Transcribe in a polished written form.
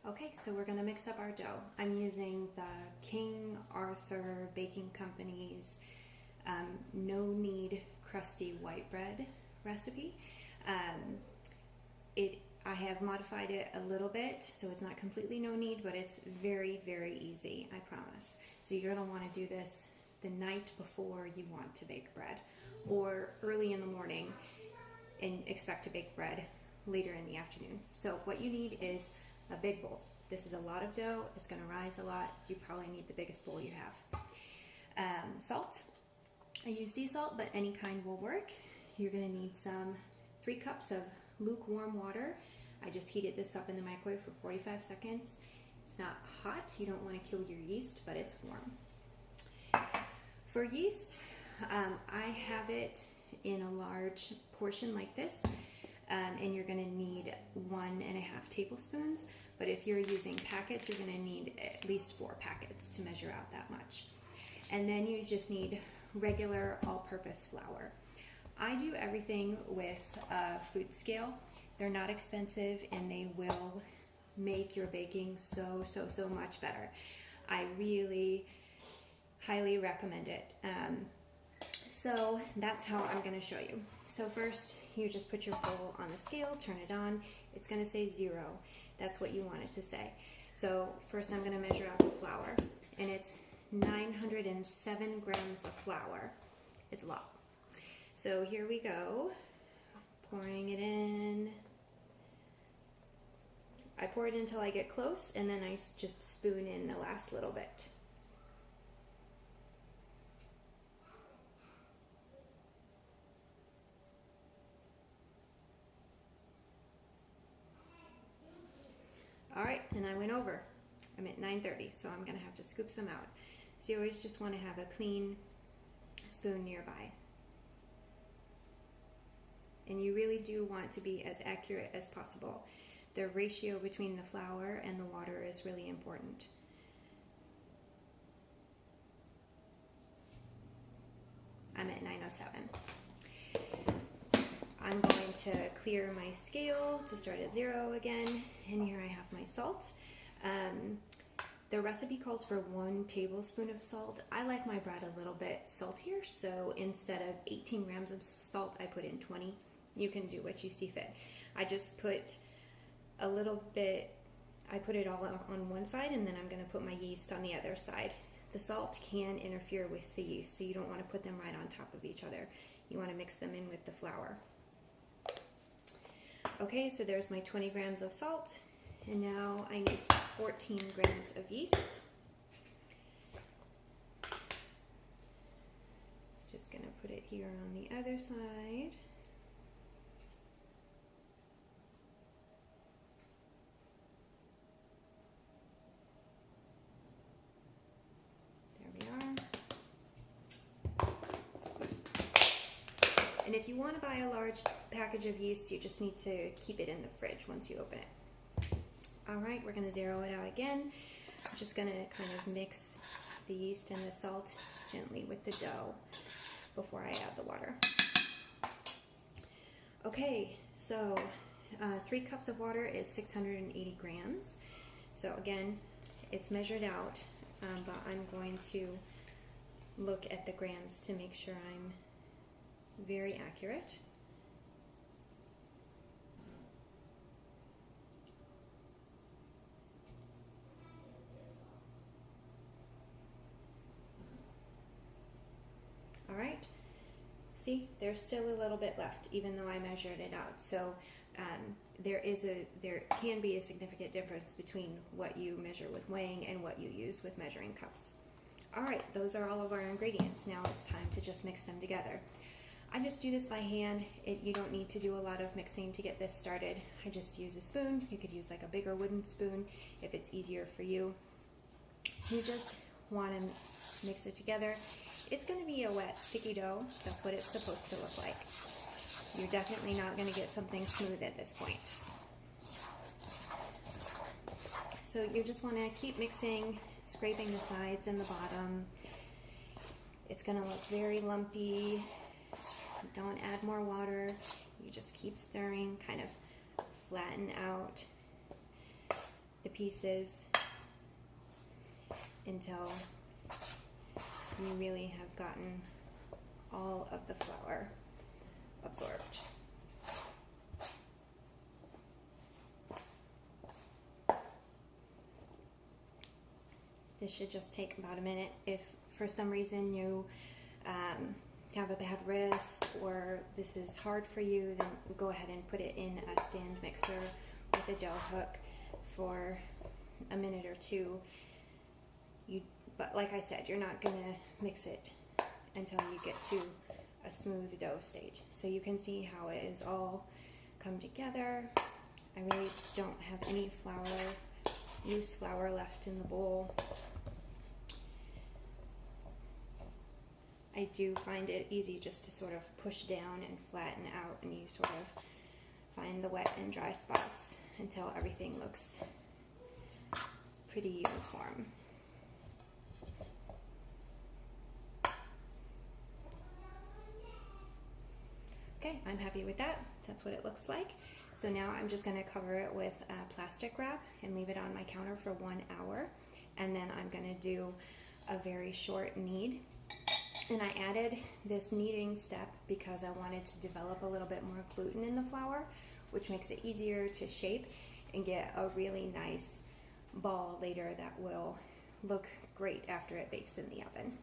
Okay, so we're gonna mix up our dough. I'm using the King Arthur Baking Company's no knead crusty white bread recipe. I have modified it a little bit, so it's not completely no knead, but it's very, very easy, I promise. So you're gonna wanna do this the night before you want to bake bread, or early in the morning and expect to bake bread later in the afternoon. So what you need is a big bowl. This is a lot of dough, it's gonna rise a lot. You probably need the biggest bowl you have. Salt, I use sea salt, but any kind will work. You're gonna need 3 cups of lukewarm water. I just heated this up in the microwave for 45 seconds. It's not hot, you don't wanna kill your yeast, but it's warm. For yeast, I have it in a large portion like this, and you're gonna need 1.5 tablespoons, but if you're using packets, you're gonna need at least 4 packets to measure out that much. And then you just need regular all-purpose flour. I do everything with a food scale. They're not expensive and they will make your baking so much better. I really highly recommend it. So that's how I'm gonna show you. So first, you just put your bowl on the scale, turn it on. It's gonna say 0. That's what you want it to say. So first I'm gonna measure out the flour, and it's 907 grams of flour. It's a lot. So here we go, pouring it in. I pour it until I get close, and then I just spoon in the last little bit. All right, and I went over. I'm at 930, so I'm gonna have to scoop some out. So you always just wanna have a clean spoon nearby. And you really do want to be as accurate as possible. The ratio between the flour and the water is really important. I'm at 907. I'm going to clear my scale to start at 0 again, and here I have my salt. The recipe calls for 1 tablespoon of salt. I like my bread a little bit saltier, so instead of 18 grams of salt, I put in 20. You can do what you see fit. I just put a little bit, I put it all on one side, and then I'm gonna put my yeast on the other side. The salt can interfere with the yeast, so you don't wanna put them right on top of each other. You wanna mix them in with the flour. Okay, so there's my 20 grams of salt, and now I need 14 grams of yeast. Just gonna put it here on the other side. And if you want to buy a large package of yeast, you just need to keep it in the fridge once you open it. All right, we're going to zero it out again. I'm just going to kind of mix the yeast and the salt gently with the dough before I add the water. Okay, so 3 cups of water is 680 grams. So again, it's measured out, but I'm going to look at the grams to make sure I'm very accurate. All right, see, there's still a little bit left, even though I measured it out. So there can be a significant difference between what you measure with weighing and what you use with measuring cups. All right, those are all of our ingredients. Now it's time to just mix them together. I just do this by hand. You don't need to do a lot of mixing to get this started. I just use a spoon. You could use like a bigger wooden spoon if it's easier for you. You just want to mix it together. It's going to be a wet, sticky dough. That's what it's supposed to look like. You're definitely not going to get something smooth at this point. So you just want to keep mixing, scraping the sides and the bottom. It's going to look very lumpy. Don't add more water. You just keep stirring, kind of flatten out the pieces until you really have gotten all of the flour absorbed. This should just take about a minute. If for some reason you have a bad wrist or this is hard for you, then go ahead and put it in a stand mixer with a dough hook for a minute or two. But like I said, you're not gonna mix it until you get to a smooth dough stage. So you can see how it is all come together. I really don't have any loose flour left in the bowl. I do find it easy just to sort of push down and flatten out, and you sort of find the wet and dry spots until everything looks pretty uniform. Okay, I'm happy with that. That's what it looks like. So now I'm just going to cover it with a plastic wrap and leave it on my counter for 1 hour. And then I'm going to do a very short knead. And I added this kneading step because I wanted to develop a little bit more gluten in the flour, which makes it easier to shape and get a really nice ball later that will look great after it bakes in the oven.